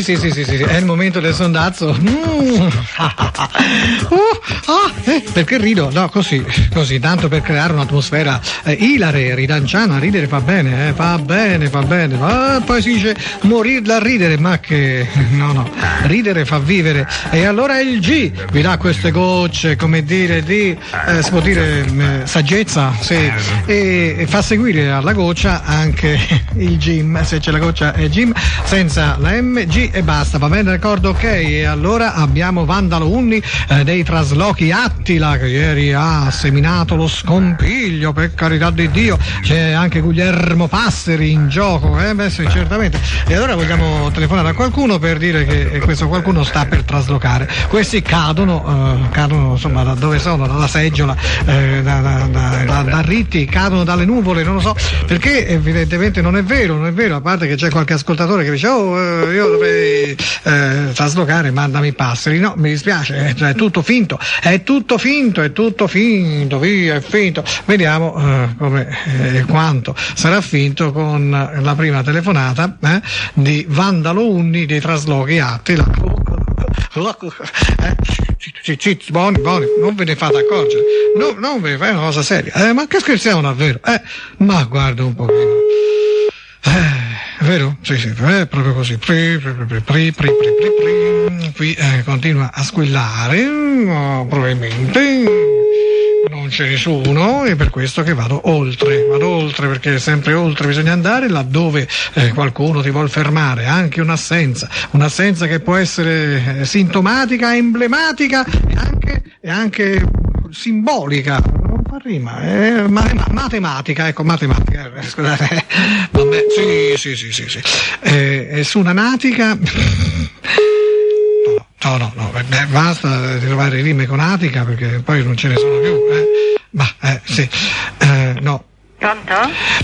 Sì, è il momento del sondazzo. Perché rido? No, così, tanto per creare un'atmosfera ilare, ridanciana. Ridere fa bene, fa bene. Poi si dice morire da ridere, ma che no, ridere fa vivere. E allora il G vi dà queste gocce, come dire, di si può dire saggezza, sì, e fa seguire alla goccia anche il gym, se c'è la goccia è gym, senza la M, G e basta, va bene, d'accordo, ok. E allora abbiamo Vandalo Unni dei traslochi Attila, che ieri ha seminato lo scompiglio, per carità di Dio. C'è anche Guglielmo Passeri in gioco, beh sì, certamente. E allora vogliamo telefonare a qualcuno per dire che questo qualcuno sta per traslocare. Questi cadono insomma da dove sono, dalla seggiola, da Ritti, cadono dalle nuvole, non lo so, perché evidentemente non è vero, a parte che c'è qualche ascoltatore che dice io dovrei traslocare, mandami Passeri. No, mi dispiace, è tutto finto, via, è finto. Vediamo come quanto sarà finto con la prima telefonata di Vandalo Unni dei traslochi Attila. Buoni, non ve ne fate accorgere, no, non ve ne fate, è una cosa seria, ma che scherziamo davvero, ma guarda un pochino, vero? Sì, è proprio così, qui continua a squillare, probabilmente non c'è nessuno, e per questo che vado oltre, perché sempre oltre bisogna andare, laddove qualcuno ti vuol fermare, anche un'assenza che può essere sintomatica, emblematica e anche simbolica, non fa rima, matematica, scusate, vabbè, sì, è su una natica. No, basta di trovare rime con Atica, perché poi non ce ne sono più, sì, no.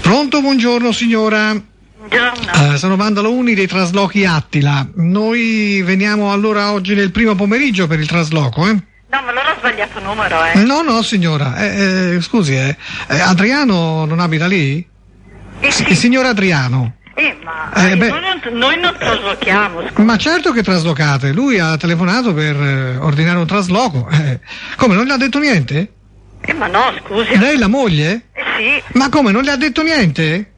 Pronto, buongiorno signora. Buongiorno. Sono Vandalo Uni dei traslochi Attila. Noi veniamo allora oggi nel primo pomeriggio per il trasloco, No, ma allora ho sbagliato numero, No, signora, scusi, Adriano non abita lì? Sì. Il signor Adriano. Noi non traslochiamo, scusa. Ma certo che traslocate, lui ha telefonato per ordinare un trasloco. Come, non le ha detto niente? Ma no, scusi. Lei la moglie? Sì. Ma come, non le ha detto niente?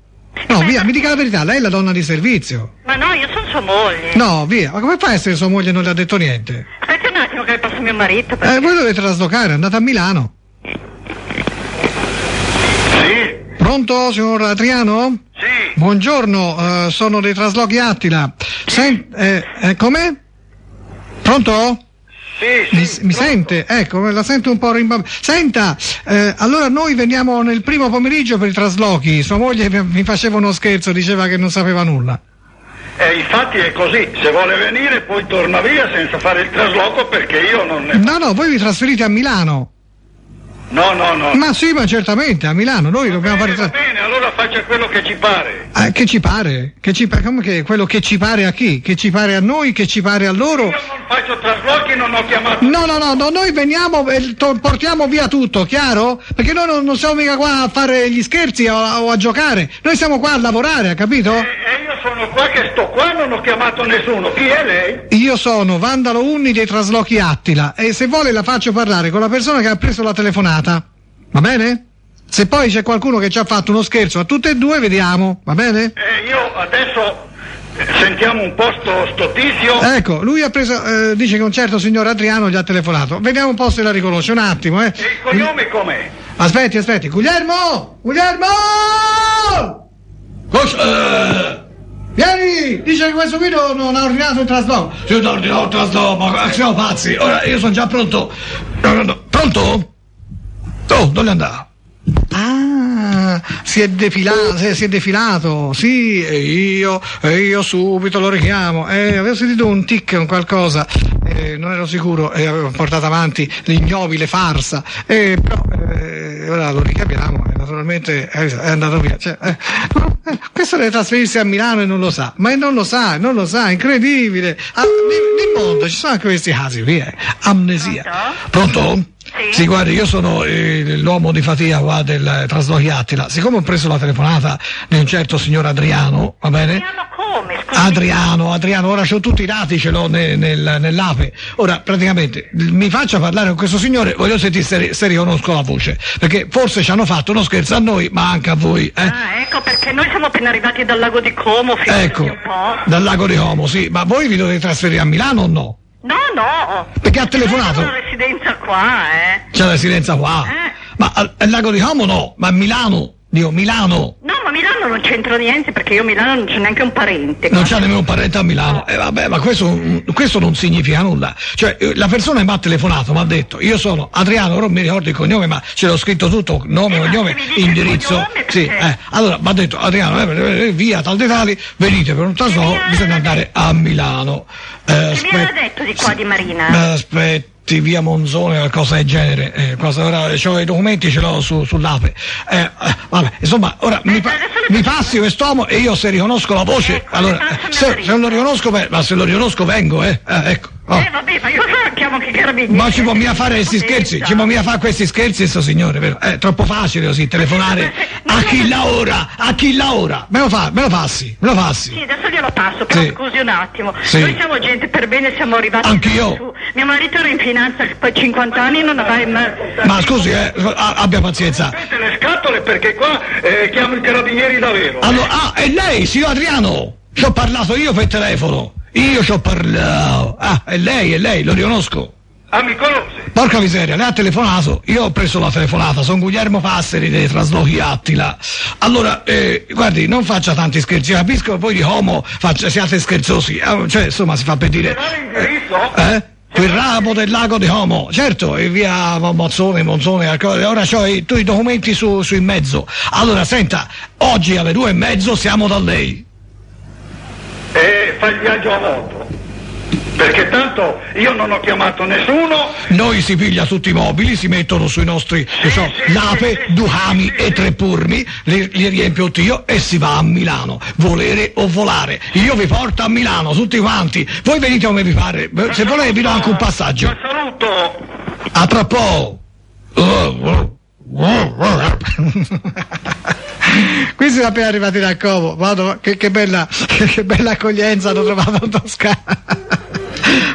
No, via, mi dica la verità, lei è la donna di servizio. Ma no, io sono sua moglie. No, via, ma come fa a essere sua moglie e non le ha detto niente? Aspetti un attimo che le passo mio marito. Perché... Voi dovete traslocare, andate a Milano. Sì. Pronto, signor Adriano? Sì. Buongiorno, sono dei traslochi Attila. Come? Pronto? Sì. Mi sente? Ecco, la sento un po' Senta, allora noi veniamo nel primo pomeriggio per i traslochi. Sua moglie mi faceva uno scherzo, diceva che non sapeva nulla. Infatti è così, se vuole venire poi torna via senza fare il trasloco, perché io non ne... No, voi vi trasferite a Milano. No. Ma sì, ma certamente, a Milano noi dobbiamo fare... Va bene, allora faccia quello che ci pare. Che ci pare? Come che quello che ci pare a chi? Che ci pare a noi, che ci pare a loro? Io non faccio traslochi, non ho chiamato... No, noi veniamo e portiamo via tutto, chiaro? Perché noi non siamo mica qua a fare gli scherzi o a giocare, noi siamo qua a lavorare, ha capito? Io sono qua che sto qua, non ho chiamato nessuno. Chi è lei? Io sono Vandalo Unni dei traslochi Attila, e se vuole la faccio parlare con la persona che ha preso la telefonata. Va bene? Se poi c'è qualcuno che ci ha fatto uno scherzo a tutte e due, vediamo, va bene? Io adesso sentiamo un po' sto tizio. Ecco, lui ha preso, dice che un certo signor Adriano gli ha telefonato. Vediamo un po' se la riconosce, un attimo, E il cognome com'è? Aspetti, Guglielmo! Vieni! Dice che questo qui non ha ordinato il trasloco. Sì, non ha ordinato il trasloco, ma siamo pazzi. Ora io sono già pronto. Pronto? Oh, dove andava? Ah, si è defilato, sì, e io subito lo richiamo. Avevo sentito un tic, un qualcosa, non ero sicuro, e avevo portato avanti l'ignobile farsa, però ora lo richiamiamo, e naturalmente è andato via. Questo deve trasferirsi a Milano e non lo sa, incredibile. Nel mondo ci sono anche questi casi qui, amnesia. Pronto? Sì, guardi, io sono l'uomo di fatica qua del traslochi Attila. Siccome ho preso la telefonata di un certo signor Adriano, va bene? come? Scusi. Adriano, ora c'ho tutti i dati, ce l'ho nell'ape. Ora, praticamente, mi faccia parlare con questo signore, voglio sentire se riconosco la voce, perché forse ci hanno fatto uno scherzo a noi, ma anche a voi. Ah, ecco, perché noi siamo appena arrivati dal lago di Como, ecco, un po'. Dal lago di Como, sì, ma voi vi dovete trasferire a Milano o no? No. Perché ha telefonato? C'è una residenza qua, C'è la residenza qua? Ma al lago di Como no, ma a Milano? Milano! No, ma a Milano non c'entro niente, perché io a Milano non c'è neanche un parente. Non c'è nemmeno un parente a Milano. Vabbè, ma questo non significa nulla. Cioè, la persona che mi ha telefonato mi ha detto, io sono Adriano, ora non mi ricordo il cognome, ma ce l'ho scritto tutto, nome, cognome, indirizzo. Sì, allora mi ha detto, Adriano, via, tal dei tali, venite per un trasloco, bisogna andare a Milano. Che mi aveva detto di qua di Marina? Aspetta. Via Monzone, qualcosa del genere, ora ho i documenti, ce l'ho sull'ape. Vabbè, insomma, ora mi passi quest'uomo e io se riconosco la voce, allora se non lo riconosco, ma se lo riconosco vengo, ecco. Vabbè, ma io chiamo anche i carabinieri. Ma ci può mica fare questi scherzi, questi scherzi sto signore, vero? È troppo facile così telefonare a chi lavora. Me lo passi. Sì, adesso glielo passo, però scusi un attimo. Sì. Noi siamo gente per bene, siamo arrivati anch'io. Su. Mio marito era in finanza per 50 anni, non aveva ma scusi, abbia pazienza. Mettete le scatole perché qua chiamo i carabinieri davvero. Allora, è lei, signor Adriano? Ci ho parlato io per telefono. Io ci ho parlato. È lei, lo riconosco. Ah, mi conosce? Porca miseria, lei ha telefonato, io ho preso la telefonata, sono Guglielmo Passeri dei Traslochi Attila. Allora, guardi, non faccia tanti scherzi, capisco che voi di Como siate scherzosi, cioè insomma si fa per dire. Quel ramo del lago di Como, certo, e via Monzone, ora c'ho i documenti su in mezzo. Allora, senta, oggi alle 2:30 siamo da lei. E fa il viaggio a moto, perché tanto io non ho chiamato nessuno. Noi si piglia tutti i mobili, si mettono sui nostri, l'ape, Ducami e 3 purmi, li riempio io e si va a Milano, volere o volare. Io vi porto a Milano, tutti quanti, voi venite come vi pare, se volete vi do anche un passaggio. Un saluto. A tra po'. Qui siamo appena arrivati da Como, che bella accoglienza hanno trovato in Toscana.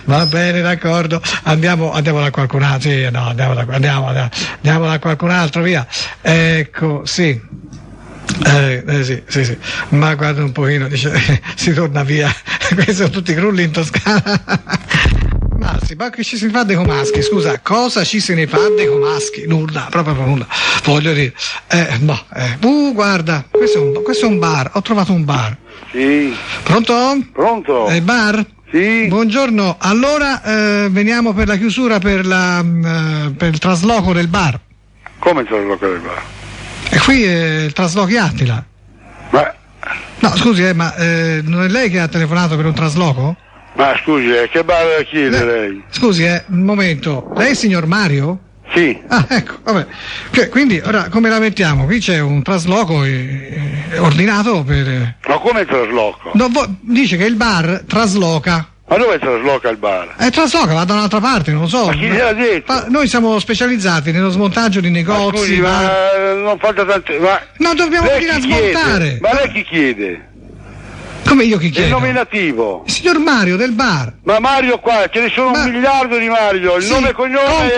Va bene, d'accordo, andiamo da qualcun altro, sì, no, andiamo da qualcun altro, via. Ecco, sì. Sì, ma guarda un pochino, dice, si torna via. Questi sono tutti crulli in Toscana. Ma che ci si fa dei comaschi, scusa, cosa ci se ne fa dei comaschi? Nulla, proprio nulla, voglio dire. Guarda, questo è un bar, ho trovato un bar. Sì. Pronto? È il bar? Sì. Buongiorno, allora veniamo per la chiusura per il trasloco del bar. Come il trasloco del bar? E qui è il Traslochi Attila. Ma... No, scusi, ma non è lei che ha telefonato per un trasloco? Ma scusi, che bar chiede lei? Scusi, un momento, lei è il signor Mario? Sì. Ah, ecco, vabbè. Quindi, ora, come la mettiamo? Qui c'è un trasloco ordinato per... Ma come il trasloco? No, dice che il bar trasloca. Ma dove trasloca il bar? Trasloca, va da un'altra parte, non lo so. Ma chi gliel'ha detto? Ma noi siamo specializzati nello smontaggio di negozi. Ma scusi, ma non faccia tante... No, dobbiamo venire a smontare. Ma lei chi chiede? Come io chi chiedo? Il nominativo. Il signor Mario del bar. Ma Mario qua, ce ne sono 1 miliardo di Mario, il nome e cognome.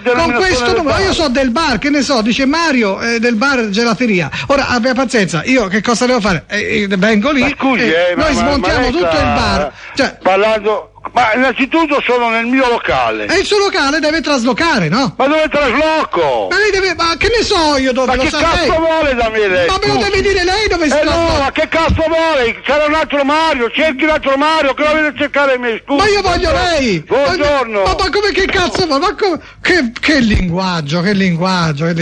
Con questo nome, io so del bar, che ne so, dice Mario del bar gelateria. Ora abbia pazienza, io che cosa devo fare? Vengo lì, ma scusi, noi smontiamo tutto il bar. Cioè, parlando. Ma innanzitutto sono nel mio locale. E il suo locale deve traslocare, no? Ma dove trasloco? Ma lei deve. Ma che ne so io dove? Ma che cazzo vuole da me lei? Ma me lo deve dire lei dove si trasloca? No, ma che cazzo vuole? C'era un altro Mario, cerchi un altro Mario, che lo viene a cercare me, scusa. Ma io voglio lei! Buongiorno! Ma come che cazzo? Ma come? Che linguaggio, che linguaggio, che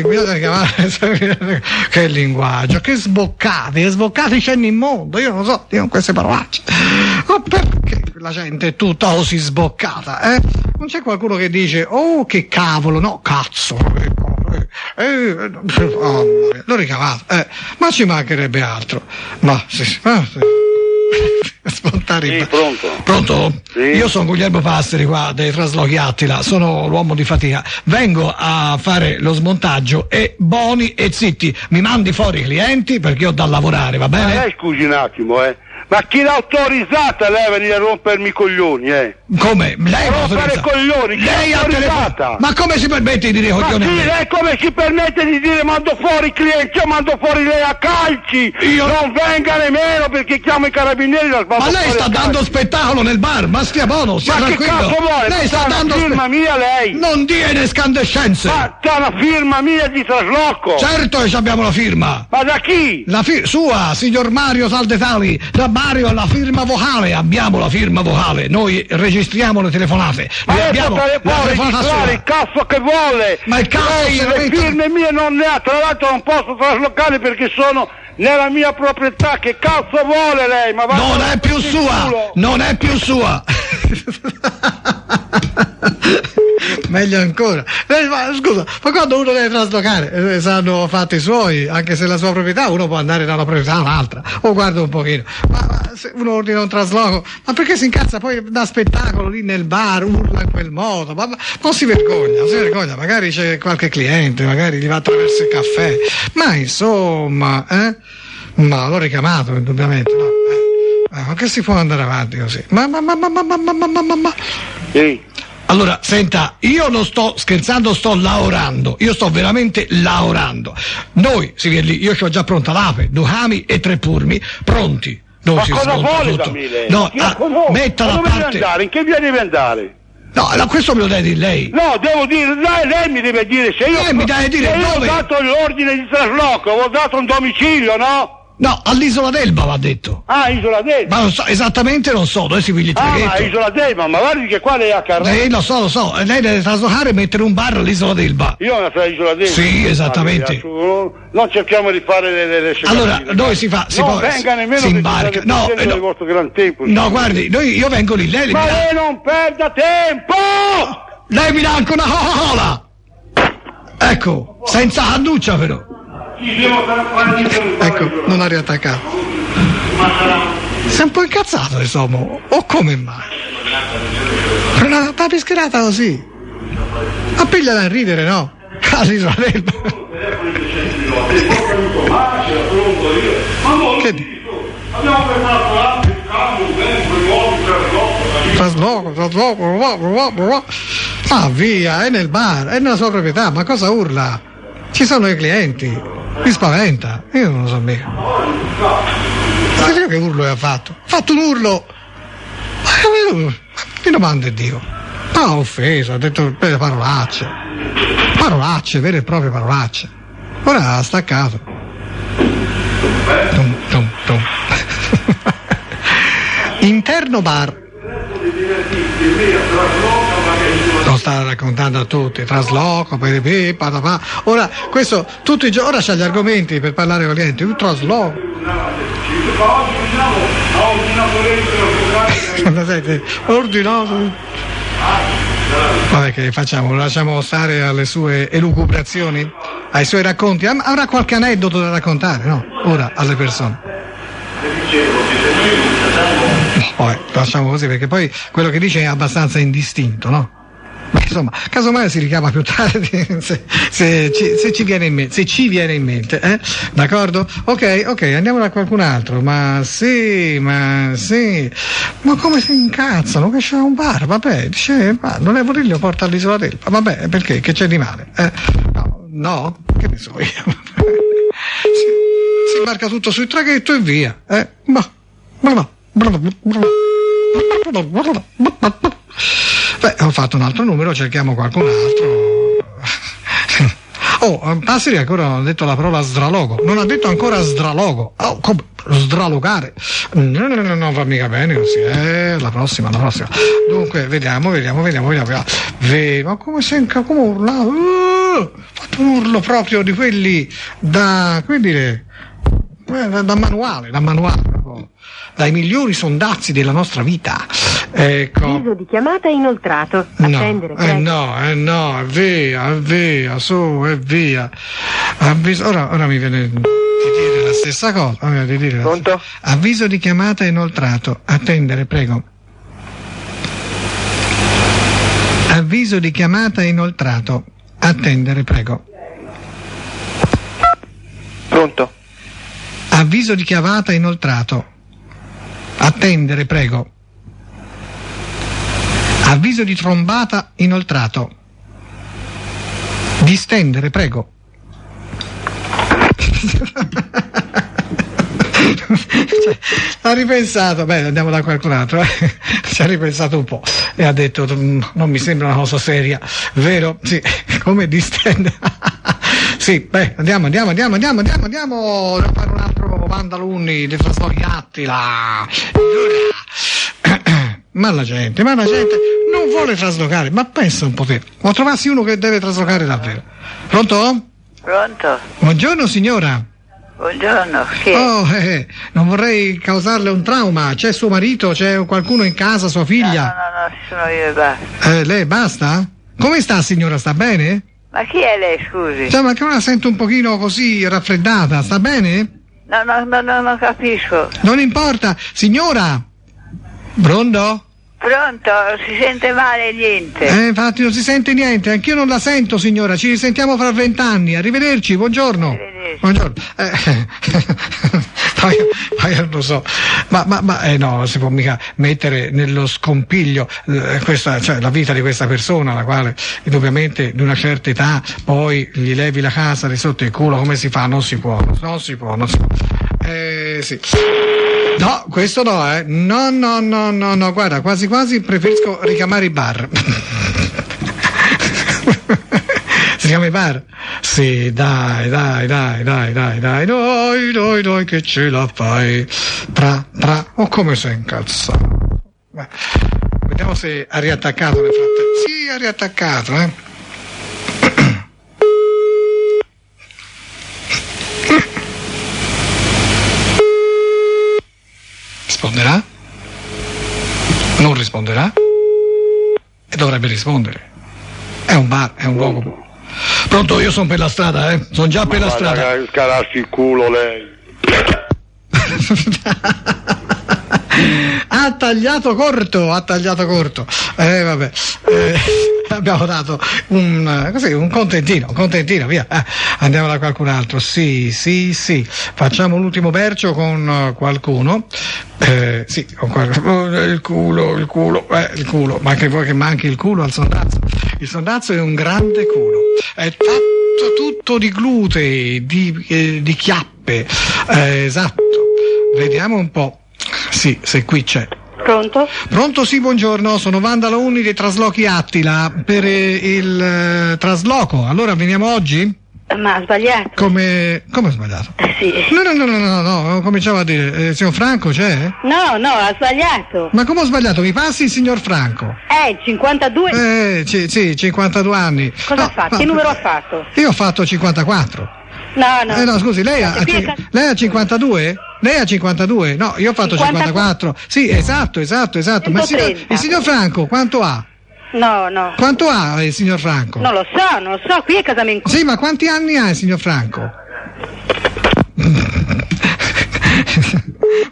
sboccate c'è in mondo, io non so, dico queste parolacce. Ma perché la gente è tutta così sboccata, Non c'è qualcuno che dice, oh che cavolo, no, cazzo, l'ho ricavato, ma ci mancherebbe altro, ma sì. Spontaneo. Sì, Pronto? Sì. Io sono Guglielmo Passeri qua dei Traslochi Attila, sono l'uomo di fatica, vengo a fare lo smontaggio e buoni e zitti, mi mandi fuori i clienti perché ho da lavorare, va bene? Ma lei scusi un attimo, Ma chi l'ha autorizzata lei a venire a rompermi i coglioni, Come? Lei ha rompere coglioni, lei ha autorizzata? Ma come si permette di dire Ma coglioni? sì, lei come si permette di dire mando fuori i clienti, io mando fuori lei a calci, non venga nemmeno perché chiamo i carabinieri dal Ma lei sta dando spettacolo nel bar, ma stia buono, stia ma tranquillo. che cazzo vuole? Lei sta dando firma mia lei? Non dia in escandescenze. Ma c'ha una firma mia di trasloco. Certo che abbiamo la firma. Ma da chi? Sua, signor Mario Saldetali. Da Mario la firma vocale, abbiamo la firma vocale. Noi registriamo le telefonate. Ma lei abbiamo può registrare il cazzo che vuole. Ma il cazzo lei le firme mie non ne ha, tra l'altro non posso traslocare perché sono nella mia proprietà. Che cazzo vuole lei? Ma non è più sua, non è più sua. Meglio ancora. Scusa, ma quando uno deve traslocare, saranno fatti suoi, anche se è la sua proprietà, uno può andare da una proprietà a un'altra. O guarda un pochino. Ma se uno ordina un trasloco, ma perché si incazza poi da spettacolo lì nel bar, urla in quel modo? Ma si vergogna, magari c'è qualche cliente, magari gli va attraverso il caffè. Ma insomma, Ma l'ho richiamato, indubbiamente, no? Ma che si può andare avanti così? Ma. Sì. Allora, senta, io non sto scherzando, sto lavorando, io sto veramente lavorando. Noi, si viene lì, io ho già pronta l'ape, 2 cami e 3 purmi, pronti. Ma cosa vuole da me lei? No, metta da parte. In che via deve andare? No, questo me lo deve dire lei. No, devo dire, lei mi deve dire se io. Lei mi deve dire se io dove? ho dato l'ordine di trasloco, ho dato un domicilio, no? No, all'Isola d'Elba va detto. Ah, Isola d'Elba. Ma non so, esattamente non so, dove si piglia il traghetto. Ma Isola d'Elba, ma guardi che qua lei ha carrello. Lo so, lei deve traslocare e mettere un bar all'Isola d'Elba. Io ho una Isola d'Elba. Sì, esattamente. Non cerchiamo di fare le allora, noi si fa, non venga nemmeno si imbarca. No, del vostro gran tempo. No, guardi, io vengo lì, lei ma lei non perda tempo! Lei mi dà anche una Coca-Cola! Ecco, senza cannuccia però. Ecco, non ha riattaccato. Sei un po' incazzato, insomma, o come mai? Per una pischerata così. Ma pigliala a ridere, no? All'Isola d'Elba. Che dici? Abbiamo preparato trasloco. Ah, via, è nel bar, è nella sua proprietà, ma cosa urla? Ci sono i clienti, mi spaventa, io non lo so mica. Sai che urlo ha fatto? Ha fatto un urlo! Mi domanda Dio. Ma ha offeso, ha detto delle parolacce, vere e proprie parolacce. Ora ha staccato. Tum. Interno bar. Lo sta raccontando a tutti, trasloco, patapà. Ora, questo, tutti i giorni, ora c'ha gli argomenti per parlare con gli clienti, un trasloco. Ordinato. Vabbè, che facciamo? Lo lasciamo stare alle sue elucubrazioni, ai suoi racconti? Avrà qualche aneddoto da raccontare, no? Ora, alle persone. Vabbè, lasciamo così perché poi quello che dice è abbastanza indistinto, no? Ma insomma, casomai si richiama più tardi se ci viene in mente, d'accordo? Ok, andiamo da qualcun altro. Ma sì, ma come si incazzano? Che c'è un bar, vabbè, dice, ma non è Voriglio, porta all'Isola d'Elba, vabbè, perché? Che c'è di male? No? Che ne so io? Si marca tutto sul traghetto e via, Beh, ho fatto un altro numero, cerchiamo qualcun altro. Passeri ancora non ha detto la parola sdralogo, non ha detto ancora sdralogo. Come? Sdralogare? No, non va mica bene così, la prossima. Dunque, vediamo. Ma come come urlava? Ho fatto un urlo proprio di quelli da manuale, dai migliori sondazzi della nostra vita. Ecco. Avviso di chiamata inoltrato. Attendere, prego. No, via, su, e via. Ora mi viene di dire la stessa cosa. Pronto? Avviso di chiamata inoltrato. Attendere, prego. Avviso di chiamata inoltrato. Attendere, prego. Pronto? Avviso di chiamata inoltrato. Attendere, prego. Avviso di trombata inoltrato. Distendere, prego. Ha ripensato, beh, andiamo da qualcun altro, ci ha ripensato un po' e ha detto non mi sembra una cosa seria, vero? Sì, come distendere. Sì, beh, andiamo a fare un altro Vandalunni dei traslochi Attila. Ma la gente non vuole traslocare, ma pensa un po' te, ma trovassi uno che deve traslocare davvero. Pronto? Pronto? Buongiorno signora. Buongiorno, chi è? Oh, non vorrei causarle un trauma, c'è suo marito, c'è qualcuno in casa, sua figlia? No, ci sono io e basta. Lei basta? Come sta signora, sta bene? Ma chi è lei, scusi? Cioè, ma che la sento un pochino così raffreddata, sta bene? Non capisco. Non importa, signora! Pronto? Pronto? Si sente male niente? Infatti non si sente niente, anch'io non la sento signora, ci risentiamo fra 20 anni, arrivederci, buongiorno. Arrivederci. Buongiorno. Poi non lo so, ma no, non si può mica mettere nello scompiglio cioè, la vita di questa persona, la quale indubbiamente di una certa età poi gli levi la casa di sotto il culo, come si fa? Non si può. Sì. No, questo no, No, guarda, quasi preferisco richiamare i bar. Si chiama i bar? Sì, dai, che ce la fai. Oh, come sei incazzato. Beh, vediamo se ha riattaccato nel frattempo. Sì, ha riattaccato, Risponderà? Non risponderà? E dovrebbe rispondere. È un bar, è un luogo. Pronto, io sono per la strada, sono già per la strada. Scararsi il culo lei. Ha tagliato corto. Vabbè. Abbiamo dato un contentino, via. Andiamo da qualcun altro. Sì. Facciamo l'ultimo bercio con qualcuno. Sì, il culo. Ma che vuoi che manchi il culo al sondazzo? Il sondazzo è un grande culo. È fatto tutto di glutei, di chiappe. Esatto. Vediamo un po'. Sì, se qui c'è. Pronto, sì, buongiorno, sono Vandalunni dei traslochi Attila per il trasloco. Allora veniamo oggi? Ma ha sbagliato. Come ha sbagliato? Sì. No, cominciamo a dire, signor Franco c'è? No, ha sbagliato. Ma come ho sbagliato? Mi passi il signor Franco? 52. Sì, 52 anni. Cosa ha fatto? Che numero ha fatto? Io ho fatto 54. No. Scusi, lei ha 52? Lei ha 52? No, io ho fatto 54. Sì, esatto. Ma il signor Franco quanto ha? No. Quanto ha il signor Franco? Non lo so, qui è casa mia. Sì, ma quanti anni ha il signor Franco?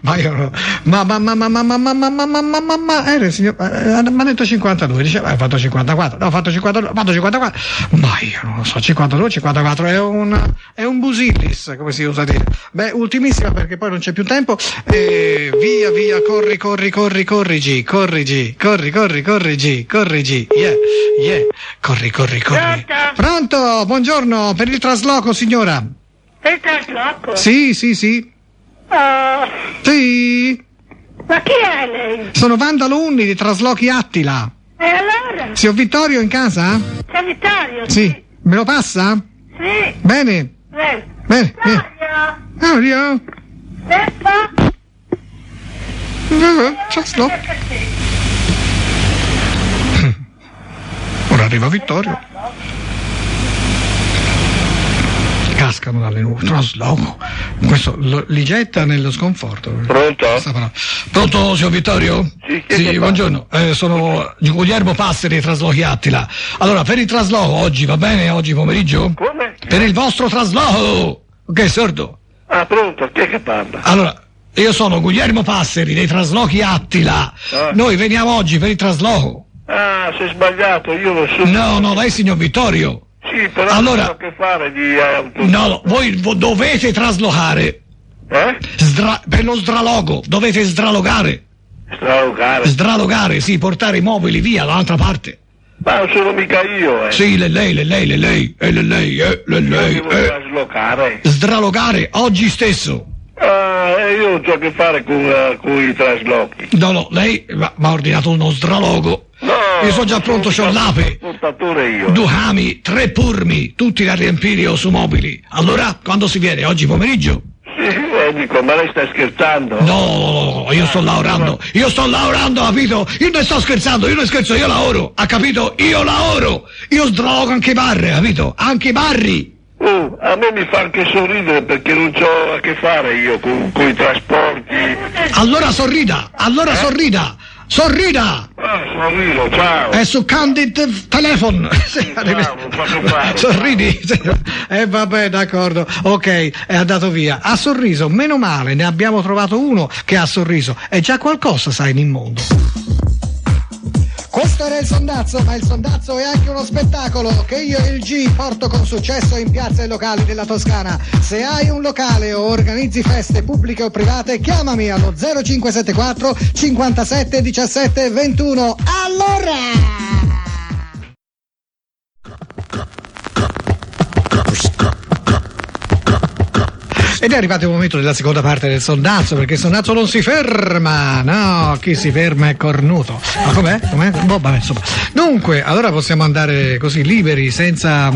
Ma io no. Era il signor. Mi ha detto 52, diceva hai fatto 54. No, ho fatto 54. Ma io non lo so, 52, 54 è un busillis, come si usa dire. Beh, ultimissima perché poi non c'è più tempo. Via, corri G. Yeah. Corri. Pronto, buongiorno, per il trasloco, signora. Per il trasloco? Sì. Sì. Ma chi è lei? Sono Vandalunni di traslochi Attila. E allora? Signor Vittorio in casa? C'è Vittorio? Sì. Me lo passa? Sì. Bene. Bene. Mario. Trasloco. Ora arriva Vittorio. Cascano dalle nuvole, trasloco. Questo li getta nello sconforto. Pronto, signor Vittorio? Sì, buongiorno. Sono Guglielmo Passeri, traslochi Attila. Allora, per il trasloco oggi, va bene? Oggi pomeriggio? Come? Per il vostro trasloco! Ok, sordo? Ah, pronto, chi è che parla? Allora, io sono Guglielmo Passeri dei traslochi Attila. Noi veniamo oggi per il trasloco. Ah, sei sbagliato, io lo so. No, lei signor Vittorio. Sì, però allora, non ho che fare di auto. No, voi dovete traslocare. Per lo sdralogo, dovete sdralogare. Sdralogare, sì, portare i mobili via dall'altra parte. Ma non sono mica io, Sì, lei. Sdralogare, oggi stesso. Io non so che fare con i traslochi. No, lei mi ha ordinato uno sdralogo. No, io sono già pronto, c'ho l'ape. Io. 2 cami, 3 purmi, tutti da riempire su mobili. Allora, quando si viene? Oggi pomeriggio? Sì, dico, ma lei sta scherzando? No, io sto lavorando, capito? Io non sto scherzando, io non scherzo, io lavoro, ha capito? Io lavoro, io sdralogo anche i barri, capito? Anche i barri. A me mi fa anche sorridere perché non c'ho a che fare io con i trasporti. Allora sorrida! Sorrido, ciao! È su Candid Telephone! Sorridi! Vabbè, d'accordo, ok, è andato via. Ha sorriso, meno male, ne abbiamo trovato uno che ha sorriso. È già qualcosa, sai, in mondo. Questo era il sondazzo, ma il sondazzo è anche uno spettacolo che io e il G porto con successo in piazze e locali della Toscana. Se hai un locale o organizzi feste pubbliche o private, chiamami allo 0574 57 17 21. Allora! Ed è arrivato il momento della seconda parte del sondazzo, perché il sondazzo non si ferma, no, chi si ferma è cornuto. Ma com'è? Boh, vabbè, insomma. Dunque, allora possiamo andare così liberi, senza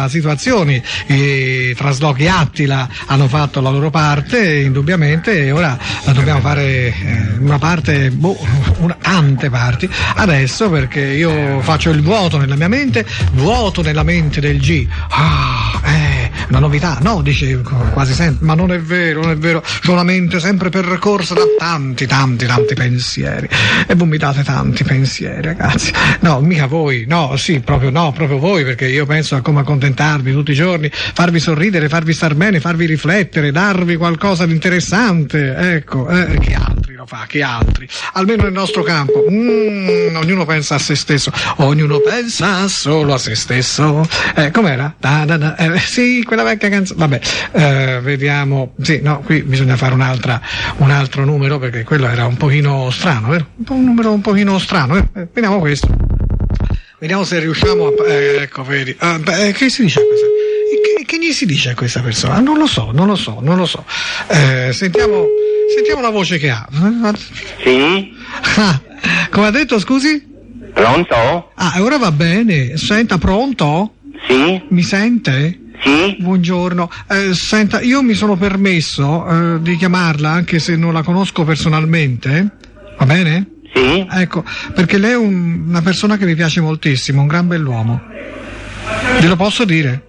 situazioni. I traslochi Attila hanno fatto la loro parte, indubbiamente, e ora dobbiamo fare una parte, tante parti, adesso, perché io faccio il vuoto nella mia mente, vuoto nella mente del G. Una novità, no, dice quasi sempre, ma non è vero, c'ho una mente sempre percorsa da tanti pensieri, e voi mi date tanti pensieri, ragazzi. No, mica voi, no, sì, proprio voi, perché io penso a come accontentarvi tutti i giorni, farvi sorridere, farvi star bene, farvi riflettere, darvi qualcosa di interessante, ecco, chi altri lo fa, chi altri? Almeno nel nostro campo, ognuno pensa a se stesso, ognuno pensa solo a se stesso, com'era? Sì, quella vecchia canzone, vabbè, vediamo, sì, no, qui bisogna fare un altro numero, perché quello era un pochino strano, vero? Un numero un pochino strano, vediamo questo, vediamo se riusciamo a, ecco, vedi, che si dice a questa, che gli si dice a questa persona? Non lo so, sentiamo la voce che ha. Sì? Come ha detto, scusi? Pronto? Ora va bene, senta, pronto? Sì? Mi sente? Sì? Buongiorno, senta, io mi sono permesso di chiamarla anche se non la conosco personalmente, va bene? Sì? Ecco, perché lei è una persona che mi piace moltissimo, un gran bell'uomo. Glielo posso dire?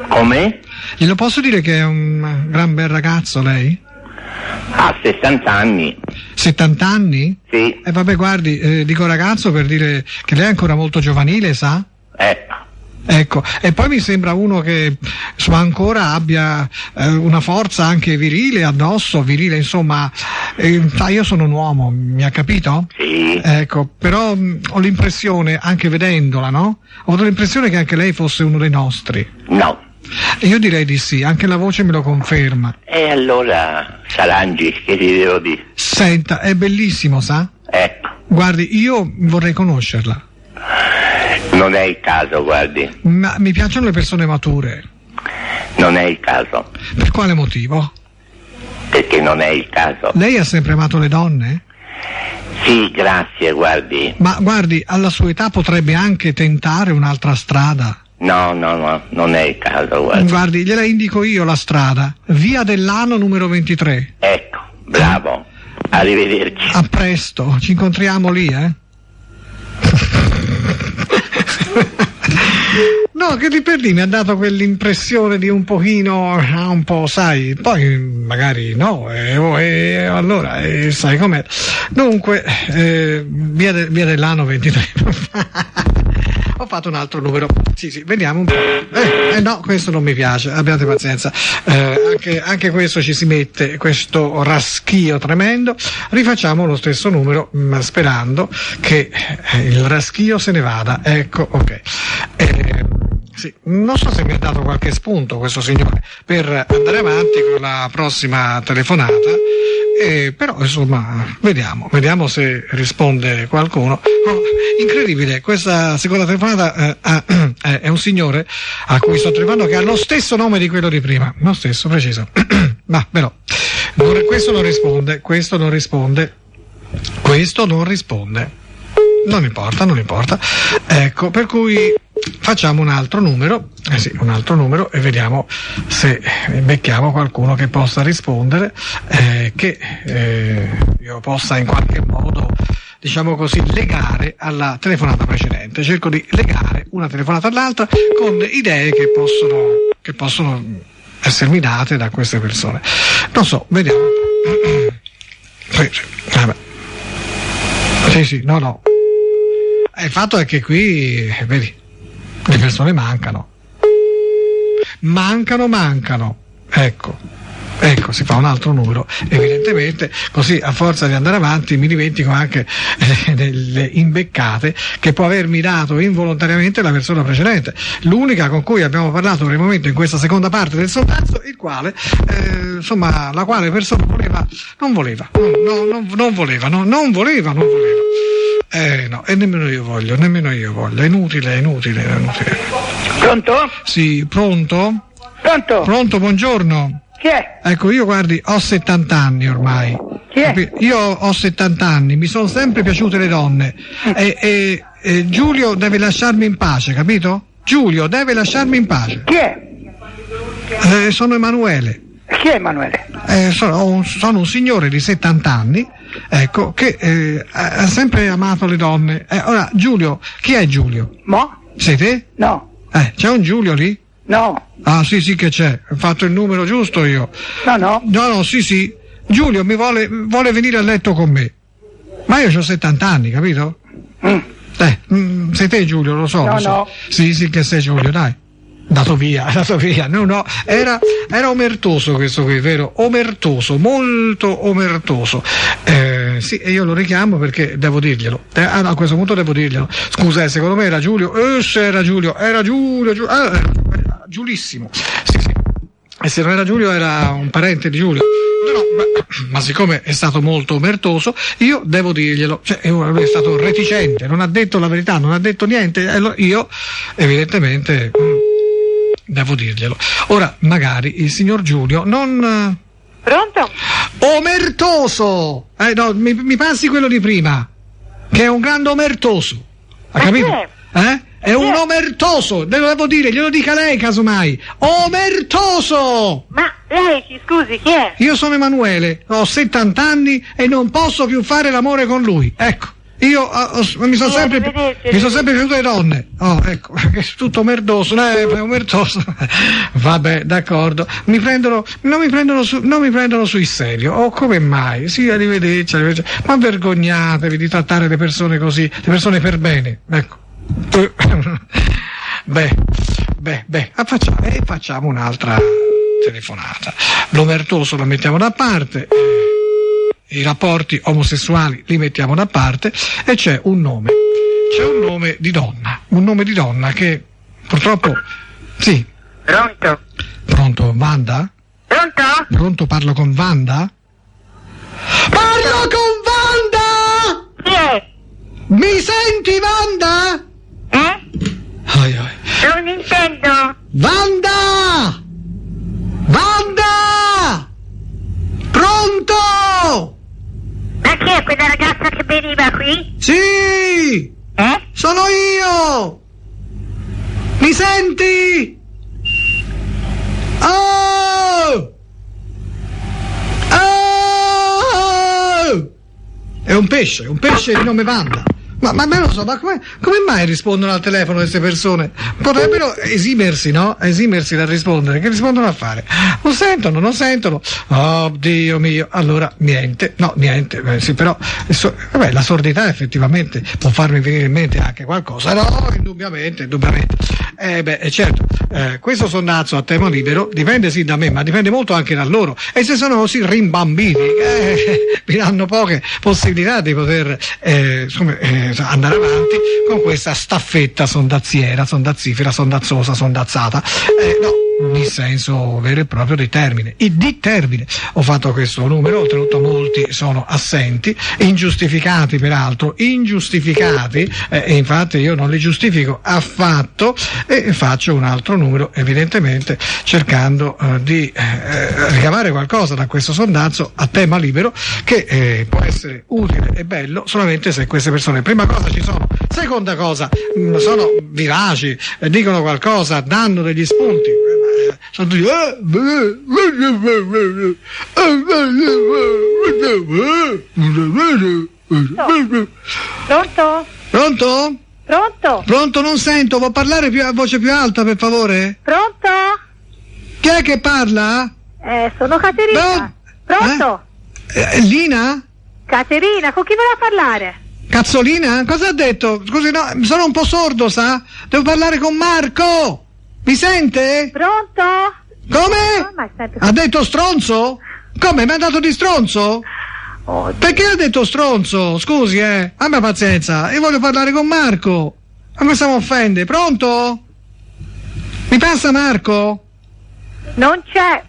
Come? Glielo posso dire che è un gran bel ragazzo lei? Ha 60 anni. 70 anni? Sì. Vabbè, guardi, dico ragazzo per dire che lei è ancora molto giovanile, sa? Ecco, e poi mi sembra uno che insomma ancora abbia una forza anche virile addosso, insomma, io sono un uomo, mi ha capito? Sì. Ecco, però ho l'impressione, anche vedendola, no? Ho avuto l'impressione che anche lei fosse uno dei nostri. No. Io direi di sì, anche la voce me lo conferma. E allora, Salangi, che ti devo dire? Senta, è bellissimo, sa? Ecco. Guardi, io vorrei conoscerla. Non è il caso, guardi. Ma mi piacciono le persone mature. Non è il caso. Per quale motivo? Perché non è il caso. Lei ha sempre amato le donne? Sì, grazie, guardi. Ma guardi, alla sua età potrebbe anche tentare un'altra strada. No, non è il caso, guardi. Guardi, gliela indico io la strada. Via dell'Ano numero 23. Ecco, bravo. Arrivederci. A presto, ci incontriamo lì, No, che di per lì mi ha dato quell'impressione di un pochino, un po', sai, poi magari no, allora, sai com'è. Dunque, via dell'Ano 23. Ho fatto un altro numero. Sì, vediamo un po'. No, questo non mi piace, abbiate pazienza. Anche questo ci si mette, questo raschio tremendo. Rifacciamo lo stesso numero, sperando che il raschio se ne vada. Ecco, ok. Sì, non so se mi ha dato qualche spunto questo signore per andare avanti con la prossima telefonata, però insomma vediamo se risponde qualcuno. Oh, incredibile, questa seconda telefonata è un signore a cui sto telefonando che ha lo stesso nome di quello di prima, lo stesso, preciso. Ma però questo non risponde. Non importa. Ecco, per cui facciamo un altro numero e vediamo se becchiamo qualcuno che possa rispondere, che io possa in qualche modo, diciamo così, legare alla telefonata precedente. Cerco di legare una telefonata all'altra con idee che possono essermi date da queste persone. Non so, vediamo. Vabbè. Sì, no. Il fatto è che qui, vedi, le persone mancano. Ecco, si fa un altro numero, evidentemente, così a forza di andare avanti mi dimentico anche delle imbeccate che può avermi dato involontariamente la persona precedente, l'unica con cui abbiamo parlato per il momento in questa seconda parte del sondaggio, il quale, la quale persona non voleva. No, e nemmeno io voglio, è inutile. Pronto? Sì, pronto? Pronto, buongiorno. Chi è? Ecco, io guardi, ho 70 anni ormai. Chi è? Io ho 70 anni, mi sono sempre piaciute le donne e Giulio deve lasciarmi in pace, capito? Giulio deve lasciarmi in pace. Chi è? Sono Emanuele. Chi è Emanuele? Sono un signore di 70 anni, ecco, che ha sempre amato le donne. Ora, Giulio, chi è Giulio? Mo? Sei te? No. C'è un Giulio lì? No. Ah, sì che c'è, ho fatto il numero giusto io. No. No, sì. Giulio mi vuole venire a letto con me. Ma io ho 70 anni, capito? Sei te Giulio, lo so. No. Sì che sei Giulio, dai. Dato via. No, era omertoso questo qui, vero? Omertoso, molto omertoso. Sì, e io lo richiamo perché devo dirglielo. A questo punto devo dirglielo. Scusa, secondo me era Giulio. Se era Giulio. Giulissimo. Sì. E se non era Giulio era un parente di Giulio. No, ma siccome è stato molto omertoso, io devo dirglielo. Lui è stato reticente, non ha detto la verità, non ha detto niente. Io, evidentemente, devo dirglielo. Ora, magari il signor Giulio non... Pronto? Omertoso! No, mi passi quello di prima, che è un grande omertoso. Ha capito? È un omertoso, devo dire, glielo dica lei casomai. Omertoso! Ma lei, scusi, chi è? Io sono Emanuele, ho 70 anni e non posso più fare l'amore con lui. Ecco, io mi sono sempre piaciute le donne. Oh, ecco, è tutto omertoso, omertoso. Vabbè, d'accordo. Non mi prendono sul serio. Oh, come mai? Sì, arrivederci. Ma vergognatevi di trattare le persone così, le persone per bene. Ecco. Facciamo un'altra telefonata. L'omertoso lo mettiamo da parte, i rapporti omosessuali li mettiamo da parte e c'è un nome di donna che purtroppo... Sì. Pronto, Wanda? Pronto, parlo con Wanda? Chi è? Mi senti, Wanda? Non intendo. Wanda! Pronto? Ma chi è quella ragazza che veniva qui? Sì! Sono io! Mi senti? Oh! È un pesce di nome Wanda. Ma me lo so, ma come mai rispondono al telefono queste persone? Potrebbero esimersi, no? Esimersi dal rispondere. Che rispondono a fare? Non sentono. Oh, Dio mio. Allora, niente. Sì, però, la sordità effettivamente può farmi venire in mente anche qualcosa. No, indubbiamente. Certo, questo sondazzo a tema libero dipende sì da me, ma dipende molto anche da loro. E se sono così rimbambiti, vi danno poche possibilità di poter andare avanti con questa staffetta sondazziera, sondazzifera, sondazzosa, sondazzata. No, in senso vero e proprio di termine. Di termine ho fatto questo numero, oltretutto molti sono assenti, ingiustificati peraltro, ingiustificati, e infatti io non li giustifico affatto, e faccio un altro numero evidentemente cercando di ricavare qualcosa da questo sondazzo a tema libero che può essere utile e bello solamente se queste persone, prima cosa, ci sono, seconda cosa, sono vivaci, dicono qualcosa, danno degli spunti. Sono tutti Pronto? Pronto? Pronto? Pronto, non sento, può parlare a voce più alta per favore? Pronto? Chi è che parla? Sono Caterina. Pronto? Lina? Caterina, con chi voleva parlare? Cazzolina? Cosa ha detto? Scusi, no, sono un po' sordo, sa? Devo parlare con Marco! Mi sente? Pronto? Come? Ha detto stronzo? Come? Mi ha dato di stronzo? Perché ha detto stronzo? Scusi, abbia pazienza, io voglio parlare con Marco. Ma mi stiamo offende? Pronto? Mi passa Marco? Non c'è.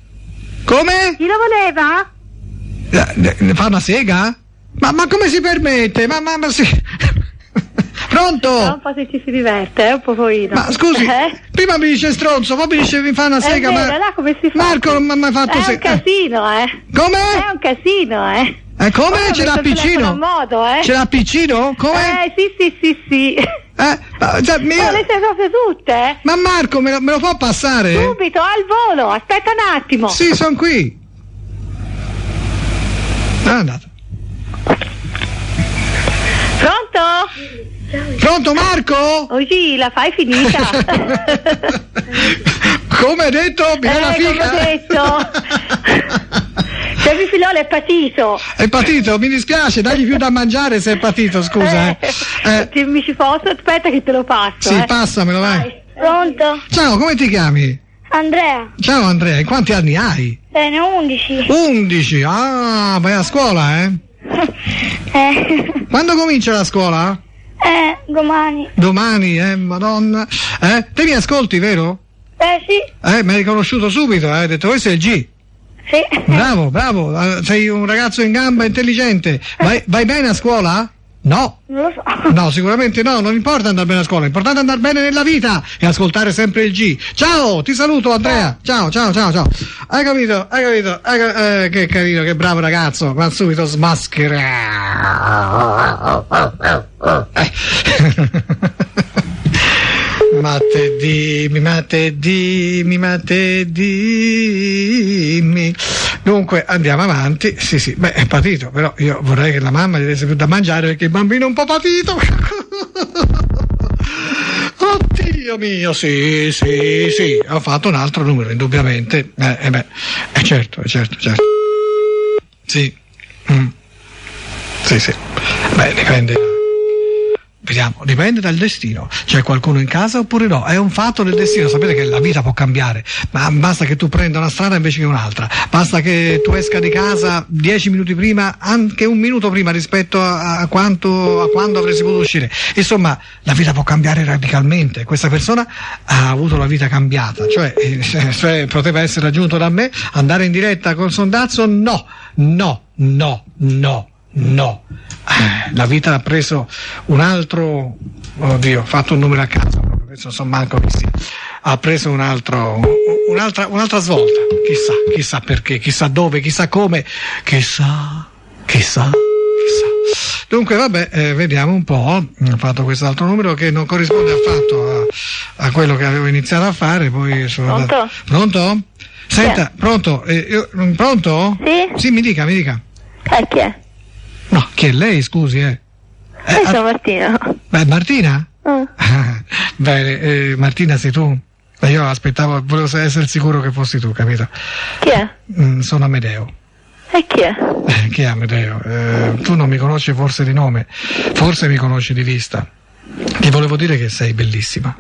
Come? Chi lo voleva? Ne fa una sega? Ma come si permette? Ma sì. Pronto? Un po' se ci si diverte, un po' pochino. Ma scusi, prima mi dice stronzo, poi mi dice mi fa una sega, vero, ma là come si fa? Marco non mi ha fatto sega. È un casino, Come? È un casino, Come? Ce l'ha piccino? Modo, Ce l'ha piccino? Come? Sì. Le sai proprio tutte, Ma Marco, me lo può passare? Subito, al volo, aspetta un attimo. Sì, sono qui. È andato. Pronto? Pronto Marco? Oggi la fai finita. Come hai detto? Mi dai la figa? Come ho detto. Se mio figliolo è patito. È patito? Mi dispiace, dagli più da mangiare se è patito, scusa. Mi ci posso? Aspetta che te lo passo. Sì, passamelo, vai. Pronto? Ciao, come ti chiami? Andrea. Ciao Andrea, quanti anni hai? Ne ho 11. 11? Ah, vai a scuola, Quando comincia la scuola? Domani. Domani, madonna. Te mi ascolti, vero? Sì. Mi hai riconosciuto subito, hai detto questo è il G. Sì. Bravo, sei un ragazzo in gamba, intelligente. Vai bene a scuola? No. Non lo so. No, sicuramente no, non importa andare bene a scuola, è importante andare bene nella vita e ascoltare sempre il G. Ciao, ti saluto Andrea. Ciao. Hai capito? Che carino, che bravo ragazzo, ma subito smaschera. dimmi. Dunque andiamo avanti. Sì, è patito, però io vorrei che la mamma gli desse più da mangiare perché il bambino è un po' patito. Oddio mio, sì, ho fatto un altro numero, indubbiamente. Certo. Sì. Sì. Dipende. Vediamo, dipende dal destino. C'è qualcuno in casa oppure no? È un fatto del destino. Sapete che la vita può cambiare, ma basta che tu prenda una strada invece che un'altra, basta che tu esca di casa 10 minuti prima, anche un minuto prima rispetto a quando avresti potuto uscire. Insomma, la vita può cambiare radicalmente. Questa persona ha avuto la vita cambiata, cioè poteva essere raggiunto da me, andare in diretta col sondazzo? No. La vita ha preso un altro, oddio, ho fatto un numero a caso, adesso non so manco chi sia, ha preso un'altra svolta, chissà perché, chissà dove, chissà come, chissà. Dunque vabbè, vediamo un po', ho fatto quest'altro numero che non corrisponde affatto a quello che avevo iniziato a fare, poi sono Pronto? Senta, pronto? Pronto? Sì, mi dica. Chi è? No, chi è lei, scusi, Io sono Martina. Beh, Martina? Bene, Martina sei tu? Io aspettavo, volevo essere sicuro che fossi tu, capito? Chi è? Sono Amedeo. E chi è? Chi è Amedeo? Tu non mi conosci forse di nome, forse mi conosci di vista. Ti volevo dire che sei bellissima.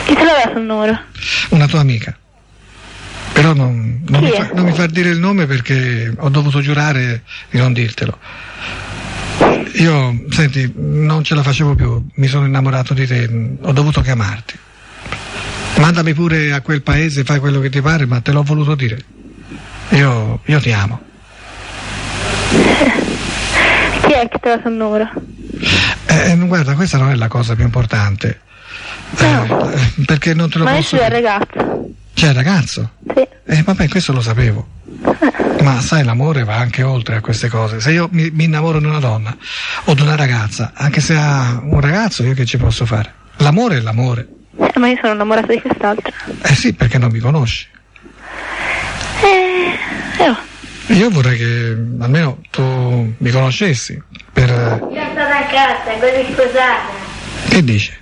Chi te l'aveva sul numero? Una tua amica. Però non mi far dire il nome perché ho dovuto giurare di non dirtelo. Io, senti, non ce la facevo più, mi sono innamorato di te, ho dovuto chiamarti. Mandami pure a quel paese, fai quello che ti pare, ma te l'ho voluto dire. Io ti amo. Chi è che te l'ha sul numero? Guarda, questa non è la cosa più importante. No. Perché non te lo ma posso dire. Ma dire. c'è il ragazzo? C'è il ragazzo? Sì. Vabbè, questo lo sapevo. Ma sai, l'amore va anche oltre a queste cose. Se io mi innamoro di una donna o di una ragazza, anche se ha un ragazzo, io che ci posso fare? L'amore è l'amore. Ma io sono innamorata di quest'altro. Sì, perché non mi conosci. Io vorrei che almeno tu mi conoscessi per... Io sono a casa, voglio sposare. Che dici?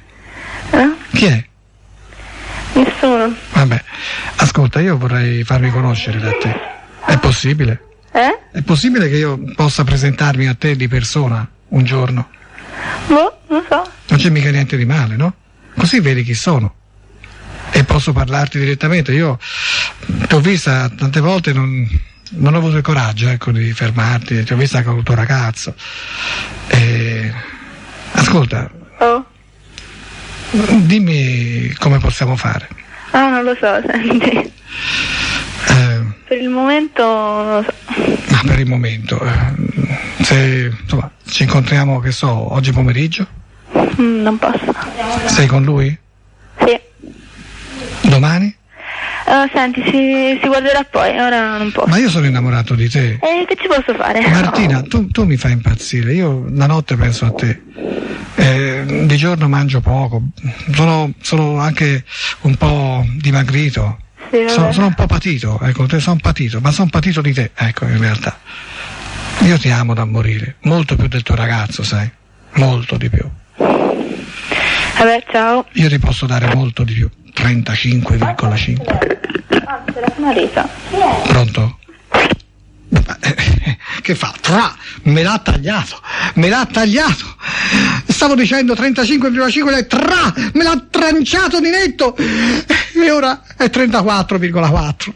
Chi è? Nessuno. Vabbè, ascolta, io vorrei farmi conoscere da te. È possibile? È possibile che io possa presentarmi a te di persona un giorno? Boh, non so. Non c'è mica niente di male, no? Così vedi chi sono. E posso parlarti direttamente. Io ti ho vista tante volte, non ho avuto il coraggio, ecco, di fermarti. Ti ho vista con il tuo ragazzo. Ascolta. Dimmi come possiamo fare. Non lo so, senti. Per il momento non lo so. Ma per il momento, se insomma ci incontriamo, che so, oggi pomeriggio? Non posso. Sei con lui? Sì. Domani? Senti, si guarderà poi, ora non posso. Ma io sono innamorato di te. Che ci posso fare? Martina, tu mi fai impazzire, io la notte penso a te. Di giorno mangio poco, sono anche un po' dimagrito. Sì, sono un po' patito, ecco, sono patito, ma sono patito di te, ecco, in realtà. Io ti amo da morire, molto più del tuo ragazzo, sai, molto di più. Vabbè, ciao. Io ti posso dare molto di più, 35,5. C'è la marito. Pronto? Che fa? Me l'ha tagliato. Stavo dicendo 35,5, lei me l'ha tranciato di netto e ora è 34,4.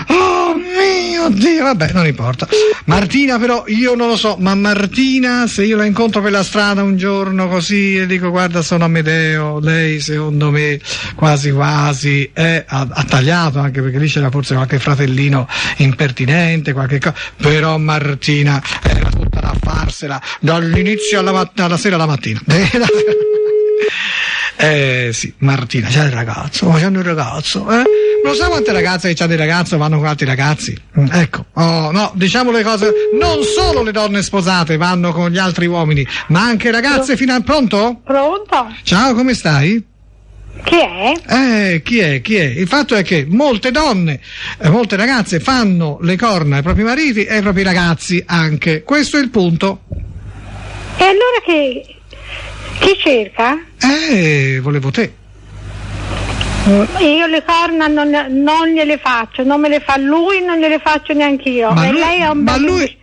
Oh mio Dio, vabbè, non importa. Martina però, io non lo so, ma Martina, se io la incontro per la strada un giorno così e dico guarda sono Amedeo, lei secondo me quasi ha tagliato, anche perché lì c'era forse qualche fratellino impertinente, qualche cosa, però Martina era tutta da farsela dall'inizio alla sera alla mattina. Sì, Martina, c'è il ragazzo, Lo sai quante ragazze che c'hanno dei ragazzi vanno con altri ragazzi? Ecco, no, diciamo le cose, non solo le donne sposate vanno con gli altri uomini, ma anche ragazze Pronto? Pronto? Ciao, come stai? Chi è? Chi è? Il fatto è che molte donne, molte ragazze fanno le corna ai propri mariti e ai propri ragazzi anche. Questo è il punto. E allora chi cerca? Volevo te. Io le corna non gliele faccio, non me le fa lui, non gliele faccio neanche io. Ma e lui, lei è un lui...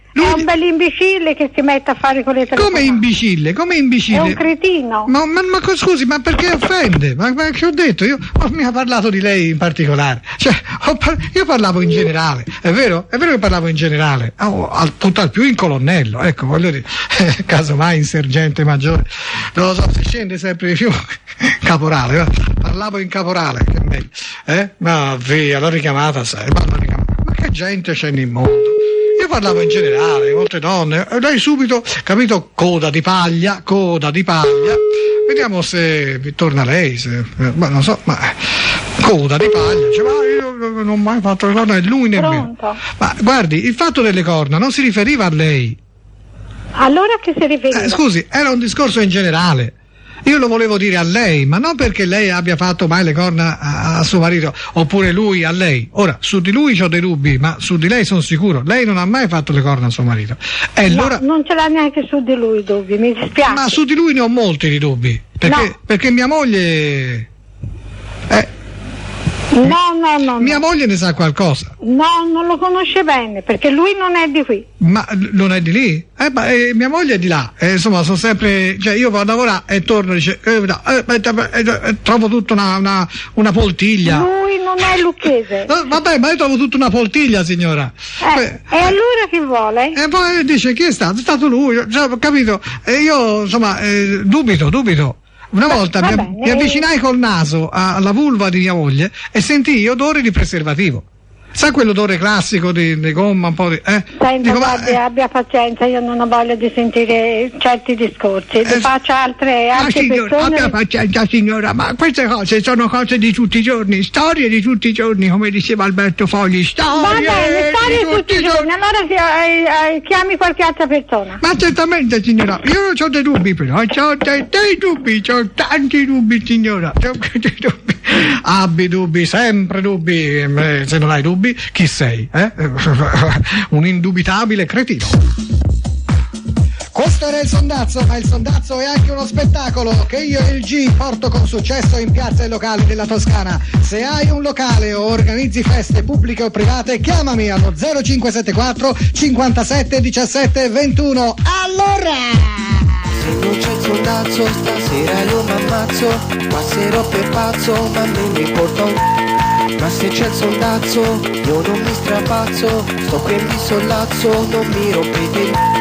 bel imbecille che si mette a fare con le telefonate. Come imbecille? È un cretino. Ma scusi, ma perché offende? Ma che ho detto? Io mi ha parlato di lei in particolare. Cioè, io parlavo in generale, è vero? È vero che parlavo in generale, tutt'al più in colonnello, ecco, voglio dire, casomai in sergente maggiore, non lo so, se scende sempre di più, caporale, parlavo in caporale, che meglio, Ma via, l'ho richiamata, sai, ma che gente c'è nel mondo? Io parlavo in generale, molte donne, e lei subito, capito, coda di paglia, vediamo se torna lei, non so, ma coda di paglia, cioè, ma io non ho mai fatto le corna e lui nemmeno. Pronto? Ma guardi, il fatto delle corna non si riferiva a lei. Allora che si riferiva? Scusi, era un discorso in generale. Io lo volevo dire a lei, ma non perché lei abbia fatto mai le corna a suo marito, oppure lui a lei. Ora, su di lui ho dei dubbi, ma su di lei sono sicuro. Lei non ha mai fatto le corna a suo marito. No, allora... non ce l'ha neanche su di lui dubbi, mi dispiace. Ma su di lui ne ho molti di dubbi, perché mia moglie... No. Mia moglie ne sa qualcosa. No, non lo conosce bene, perché lui non è di qui. Ma non è di lì? Mia moglie è di là. Insomma, sono sempre. Cioè, io vado a lavorare e torno e dice. Trovo tutta una poltiglia. Lui non è lucchese. Vabbè, ma io trovo tutta una poltiglia, signora. E allora che vuole? E poi dice chi è stato? È stato lui, cioè, ho capito? E io, insomma, dubito. Una volta mi avvicinai col naso alla vulva di mia moglie e sentii odore di preservativo. Sa quell'odore classico di gomma, un po' di. Senta, guardi, abbia pazienza, io non ho voglia di sentire certi discorsi. Faccio altre signora, persone. abbia pazienza, signora, ma queste cose sono cose di tutti i giorni, storie di tutti i giorni, come diceva Alberto Fogli. Va bene, storie di tutti i giorni, allora chiami qualche altra persona. Ma certamente, signora, io non ho dei dubbi, però, ho dei dubbi, ho tanti dubbi, signora. Abbi dubbi, sempre dubbi, se non hai dubbi, chi sei? Un indubitabile cretino. Questo era il sondazzo, ma il sondazzo è anche uno spettacolo che io e il G porto con successo in piazze e locali della Toscana. Se hai un locale o organizzi feste pubbliche o private, chiamami allo 0574 57 17 21. Allora! Se non c'è il sondazzo stasera io m'ammazzo, passerò per pazzo ma non mi importa ma se c'è il sondazzo io non mi strapazzo, sto qui e mi sollazzo, non mi rompete